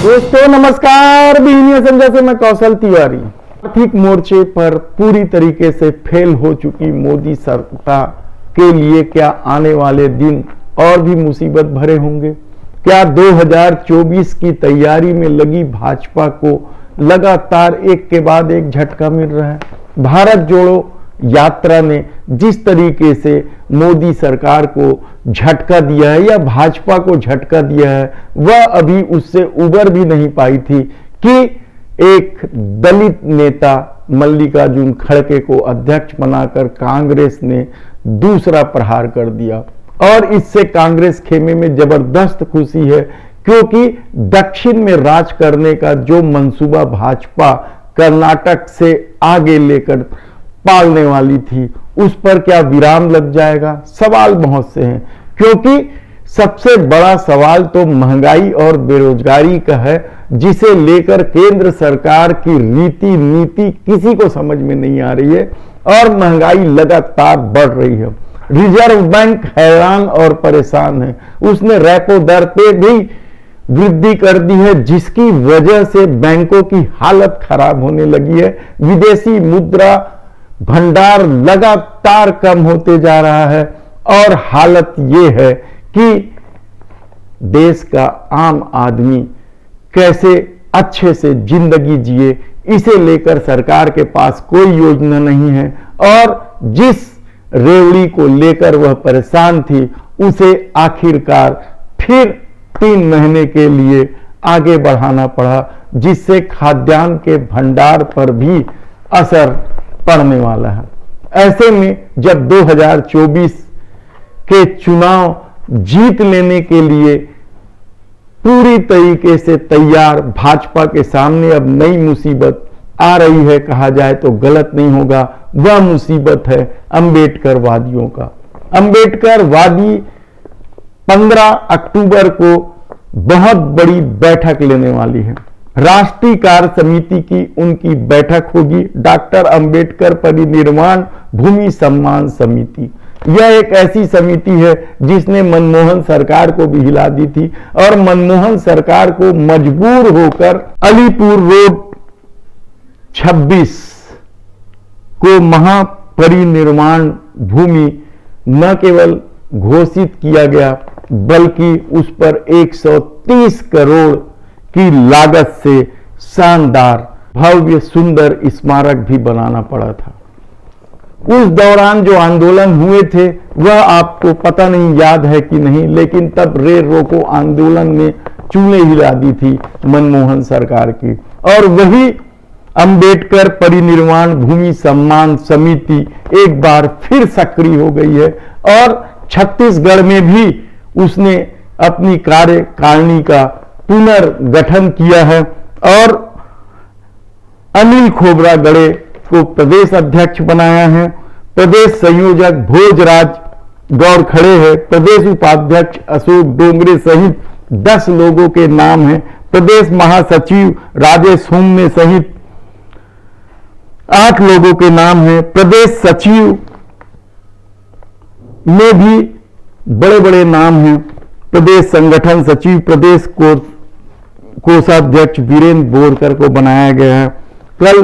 दोस्तों नमस्कार। बीनिया संजय से मैं कौशल तिवारी। आर्थिक मोर्चे पर पूरी तरीके से फेल हो चुकी मोदी सरकार के लिए क्या आने वाले दिन और भी मुसीबत भरे होंगे? क्या 2024 की तैयारी में लगी भाजपा को लगातार एक के बाद एक झटका मिल रहा है? भारत जोड़ो यात्रा ने जिस तरीके से मोदी सरकार को झटका दिया है या भाजपा को झटका दिया है, वह अभी उससे उबर भी नहीं पाई थी कि एक दलित नेता मल्लिकार्जुन खड़गे को अध्यक्ष बनाकर कांग्रेस ने दूसरा प्रहार कर दिया। और इससे कांग्रेस खेमे में जबरदस्त खुशी है, क्योंकि दक्षिण में राज करने का जो मंसूबा भाजपा कर्नाटक से आगे लेकर पालने वाली थी, उस पर क्या विराम लग जाएगा? सवाल बहुत से हैं, क्योंकि सबसे बड़ा सवाल तो महंगाई और बेरोजगारी का है, जिसे लेकर केंद्र सरकार की रीति नीति किसी को समझ में नहीं आ रही है और महंगाई लगातार बढ़ रही है। रिजर्व बैंक हैरान और परेशान है। उसने रेपो दर पे भी वृद्धि कर दी है, जिसकी वजह से बैंकों की हालत खराब होने लगी है। विदेशी मुद्रा भंडार लगातार कम होते जा रहा है और हालत यह है कि देश का आम आदमी कैसे अच्छे से जिंदगी जिए, इसे लेकर सरकार के पास कोई योजना नहीं है। और जिस रेवड़ी को लेकर वह परेशान थी, उसे आखिरकार फिर 3 महीने के लिए आगे बढ़ाना पड़ा, जिससे खाद्यान्न के भंडार पर भी असर पड़ने वाला है। ऐसे में जब 2024 के चुनाव जीत लेने के लिए पूरी तरीके से तैयार भाजपा के सामने अब नई मुसीबत आ रही है, कहा जाए तो गलत नहीं होगा। वह मुसीबत है अंबेडकर वादियों का। अंबेडकर वादी 15 अक्टूबर को बहुत बड़ी बैठक लेने वाली है। राष्ट्रीय कार्य समिति की उनकी बैठक होगी, डॉक्टर अंबेडकर परिनिर्वाण भूमि सम्मान समिति। यह एक ऐसी समिति है जिसने मनमोहन सरकार को भी हिला दी थी और मनमोहन सरकार को मजबूर होकर अलीपुर रोड 26 को महापरिनिर्वाण भूमि न केवल घोषित किया गया, बल्कि उस पर 130 करोड़ की लागत से शानदार भव्य सुंदर स्मारक भी बनाना पड़ा था। उस दौरान जो आंदोलन हुए थे वह आपको पता नहीं याद है कि नहीं, लेकिन तब रेल रोको आंदोलन में चूल्हे हिला दी थी मनमोहन सरकार की। और वही अंबेडकर परिनिर्वाण भूमि सम्मान समिति एक बार फिर सक्रिय हो गई है और छत्तीसगढ़ में भी उसने अपनी कार्यकारिणी का पुनर्गठन किया है और अनिल खोबरा गड़े को प्रदेश अध्यक्ष बनाया है। प्रदेश संयोजक भोजराज गौर खड़े हैं। प्रदेश उपाध्यक्ष अशोक डोंगरे सहित 10 लोगों के नाम हैं। प्रदेश महासचिव राजेश होमने सहित 8 लोगों के नाम हैं। प्रदेश सचिव में भी बड़े बड़े नाम हैं। प्रदेश संगठन सचिव, प्रदेश कोषाध्यक्ष वीरेंद्र बोरकर को बनाया गया है। कल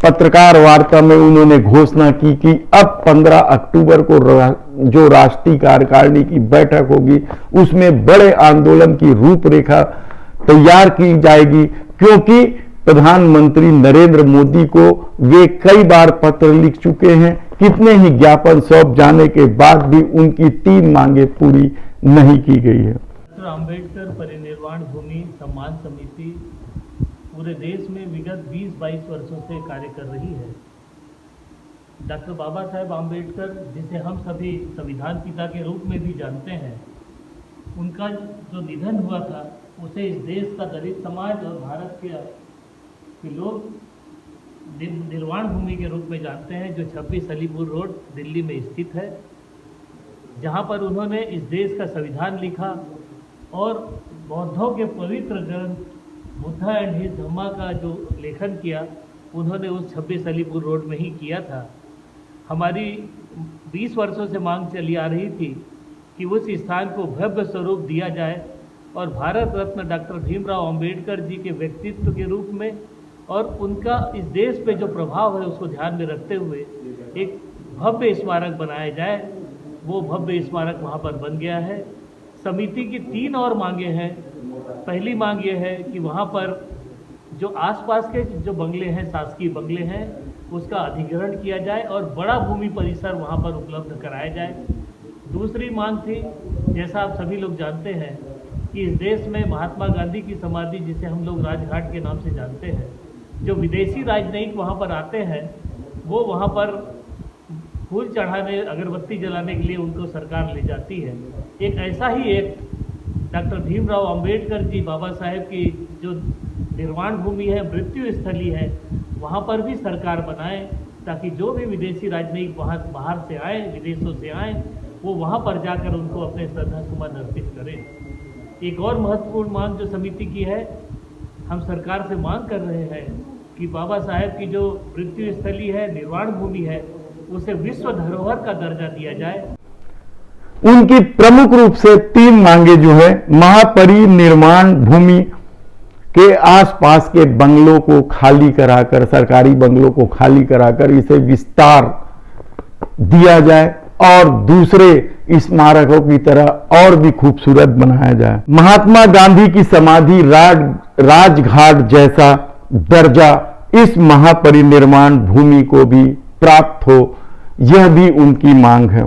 पत्रकार वार्ता में उन्होंने घोषणा की कि अब 15 अक्टूबर को जो राष्ट्रीय कार्यकारिणी की बैठक होगी, उसमें बड़े आंदोलन की रूपरेखा तैयार की जाएगी, क्योंकि प्रधानमंत्री नरेंद्र मोदी को वे कई बार पत्र लिख चुके हैं। कितने ही ज्ञापन सौंप जाने के बाद भी उनकी 3 मांगे पूरी नहीं की गई है। डॉक्टर अंबेडकर परिनिर्वाण भूमि सम्मान समिति पूरे देश में विगत 20-22 वर्षों से कार्य कर रही है। डॉक्टर बाबा साहेब आम्बेडकर, जिसे हम सभी संविधान पिता के रूप में भी जानते हैं, उनका जो निधन हुआ था, उसे इस देश का दलित समाज और भारत के लोग निर्वाण भूमि के रूप में जानते हैं, जो 26 अलीपुर रोड दिल्ली में स्थित है, जहां पर उन्होंने इस देश का संविधान लिखा और बौद्धों के पवित्र ग्रंथ बुद्धा एंड हिज धम्मा का जो लेखन किया, उन्होंने उस 26 अलीपुर रोड में ही किया था। हमारी 20 वर्षों से मांग चली आ रही थी कि उस स्थान को भव्य स्वरूप दिया जाए और भारत रत्न डॉक्टर भीमराव अंबेडकर जी के व्यक्तित्व के रूप में और उनका इस देश पे जो प्रभाव है उसको ध्यान में रखते हुए एक भव्य स्मारक बनाया जाए। वो भव्य स्मारक वहाँ पर बन गया है। समिति की 3 और मांगे हैं। पहली मांग ये है कि वहाँ पर जो आसपास के जो बंगले हैं, शासकीय बंगले हैं, उसका अधिग्रहण किया जाए और बड़ा भूमि परिसर वहाँ पर उपलब्ध कराया जाए। दूसरी मांग थी, जैसा आप सभी लोग जानते हैं कि इस देश में महात्मा गांधी की समाधि, जिसे हम लोग राजघाट के नाम से जानते हैं, जो विदेशी राजनयिक वहाँ पर आते हैं वो वहाँ पर फूल चढ़ाने, अगरबत्ती जलाने के लिए उनको सरकार ले जाती है। एक ऐसा ही एक डॉक्टर भीमराव अंबेडकर जी बाबा साहेब की जो निर्वाण भूमि है, मृत्यु स्थली है, वहाँ पर भी सरकार बनाए ताकि जो भी विदेशी राजनयिक वहाँ बाहर से आए, विदेशों से आए, वो वहाँ पर जाकर उनको अपने श्रद्धा सुमन अर्पित करें। एक और महत्वपूर्ण मांग जो समिति की है, हम सरकार से मांग कर रहे हैं कि बाबा साहेब की जो मृत्यु स्थली है, निर्वाण भूमि है, उसे विश्व धरोहर का दर्जा दिया जाए। उनकी प्रमुख रूप से 3 मांगे जो है, महापरिनिर्वाण भूमि के आसपास के बंगलों को खाली कराकर, सरकारी बंगलों को खाली कराकर इसे विस्तार दिया जाए और दूसरे स्मारकों की तरह और भी खूबसूरत बनाया जाए। महात्मा गांधी की समाधि राजघाट जैसा दर्जा इस महापरिनिर्वाण भूमि को भी प्राप्त हो, यह भी उनकी मांग है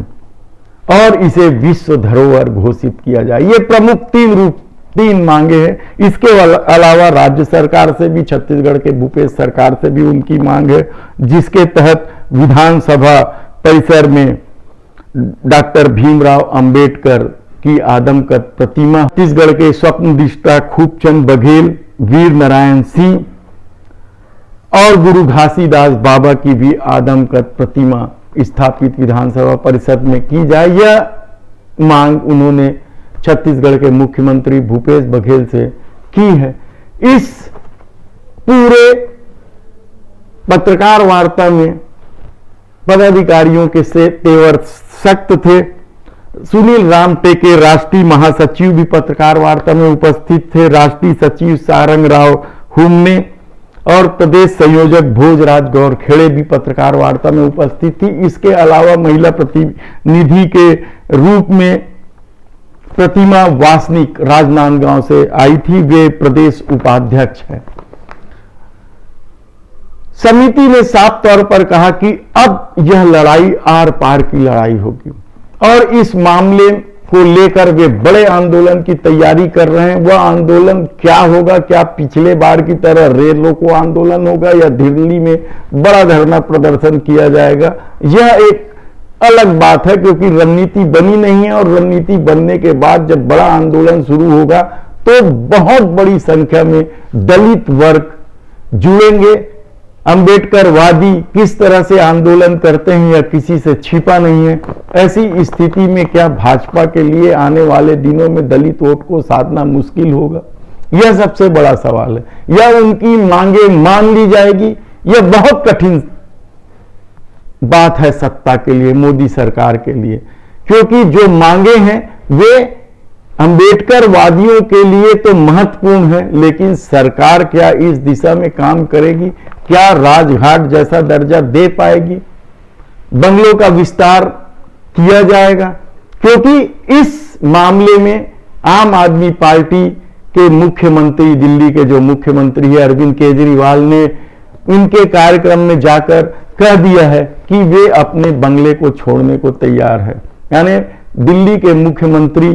और इसे विश्व धरोहर घोषित किया जाए। ये प्रमुख 3 मांगे हैं। इसके अलावा राज्य सरकार से भी, छत्तीसगढ़ के भूपेश सरकार से भी उनकी मांग है, जिसके तहत विधानसभा परिसर में डॉक्टर भीमराव अंबेडकर की आदमकद प्रतिमा, छत्तीसगढ़ के स्वप्नदृष्टा खूबचंद बघेल, वीर नारायण सिंह और गुरु घासीदास बाबा की भी आदमकद प्रतिमा स्थापित विधानसभा परिषद में की जाए। यह मांग उन्होंने छत्तीसगढ़ के मुख्यमंत्री भूपेश बघेल से की है। इस पूरे पत्रकार वार्ता में पदाधिकारियों के से तेवर सख्त थे। सुनील राम टेके राष्ट्रीय महासचिव भी पत्रकार वार्ता में उपस्थित थे। राष्ट्रीय सचिव सारंग राव हुमने और प्रदेश संयोजक भोजराज गौरखेड़े भी पत्रकार वार्ता में उपस्थित थी। इसके अलावा महिला प्रतिनिधि के रूप में प्रतिमा वासनिक राजनांदगांव से आई थी, वे प्रदेश उपाध्यक्ष हैं। समिति ने साफ तौर पर कहा कि अब यह लड़ाई आर पार की लड़ाई होगी और इस मामले को लेकर वे बड़े आंदोलन की तैयारी कर रहे हैं। वह आंदोलन क्या होगा? क्या पिछले बार की तरह रेल रोको आंदोलन होगा या दिल्ली में बड़ा धरना प्रदर्शन किया जाएगा? यह एक अलग बात है, क्योंकि रणनीति बनी नहीं है और रणनीति बनने के बाद जब बड़ा आंदोलन शुरू होगा तो बहुत बड़ी संख्या में दलित वर्ग जुड़ेंगे। अंबेडकरवादी किस तरह से आंदोलन करते हैं या किसी से छिपा नहीं है। ऐसी स्थिति में क्या भाजपा के लिए आने वाले दिनों में दलित वोट को साधना मुश्किल होगा? यह सबसे बड़ा सवाल है। या उनकी मांगे मान ली जाएगी? यह बहुत कठिन बात है सत्ता के लिए, मोदी सरकार के लिए, क्योंकि जो मांगे हैं वे अंबेडकरवादियों के लिए तो महत्वपूर्ण है, लेकिन सरकार क्या इस दिशा में काम करेगी? क्या राजघाट जैसा दर्जा दे पाएगी? बंगलों का विस्तार किया जाएगा? क्योंकि इस मामले में आम आदमी पार्टी के मुख्यमंत्री, दिल्ली के जो मुख्यमंत्री है अरविंद केजरीवाल ने उनके कार्यक्रम में जाकर कह दिया है कि वे अपने बंगले को छोड़ने को तैयार है। यानी दिल्ली के मुख्यमंत्री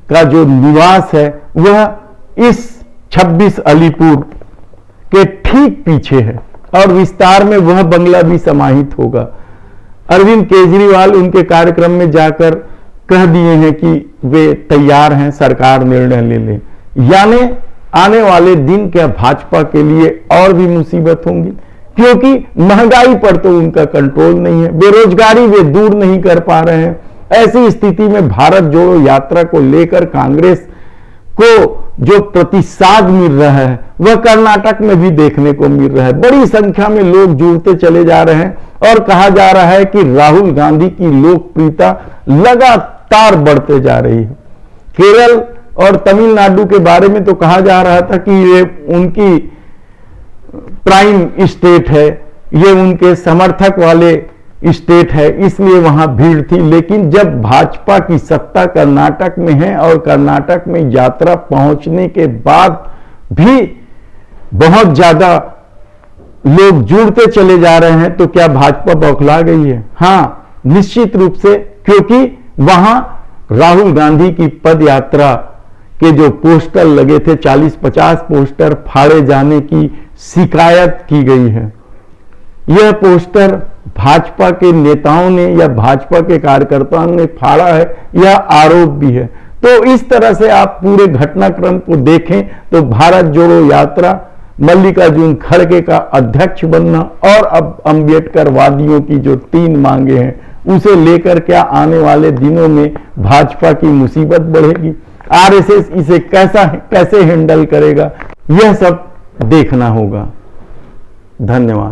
का जो निवास है वह इस 26 अलीपुर के ठीक पीछे है और विस्तार में वह बंगला भी समाहित होगा। अरविंद केजरीवाल उनके कार्यक्रम में जाकर कह दिए हैं कि वे तैयार हैं, सरकार निर्णय ले ले। यानी आने वाले दिन क्या भाजपा के लिए और भी मुसीबत होंगी, क्योंकि महंगाई पर तो उनका कंट्रोल नहीं है, बेरोजगारी वे दूर नहीं कर पा रहे हैं। ऐसी स्थिति में भारत जोड़ो यात्रा को लेकर कांग्रेस को जो प्रतिसाद मिल रहा है वह कर्नाटक में भी देखने को मिल रहा है। बड़ी संख्या में लोग जुड़ते चले जा रहे हैं और कहा जा रहा है कि राहुल गांधी की लोकप्रियता लगातार बढ़ते जा रही है। केरल और तमिलनाडु के बारे में तो कहा जा रहा था कि ये उनकी प्राइम स्टेट है, ये उनके समर्थक वाले स्टेट है, इसलिए वहां भीड़ थी। लेकिन जब भाजपा की सत्ता कर्नाटक में है और कर्नाटक में यात्रा पहुंचने के बाद भी बहुत ज्यादा लोग जुड़ते चले जा रहे हैं, तो क्या भाजपा बौखला गई है? हाँ, निश्चित रूप से, क्योंकि वहां राहुल गांधी की पद यात्रा के जो पोस्टर लगे थे, 40-50 पोस्टर फाड़े जाने की शिकायत की गई है। यह पोस्टर भाजपा के नेताओं ने या भाजपा के कार्यकर्ताओं ने फाड़ा है, यह आरोप भी है। तो इस तरह से आप पूरे घटनाक्रम को देखें तो भारत जोड़ो यात्रा, मल्लिकार्जुन खड़गे का अध्यक्ष बनना और अब अम्बेडकर वादियों की जो 3 मांगे हैं, उसे लेकर क्या आने वाले दिनों में भाजपा की मुसीबत बढ़ेगी, आरएसएस इसे कैसे हैंडल करेगा, यह सब देखना होगा। धन्यवाद।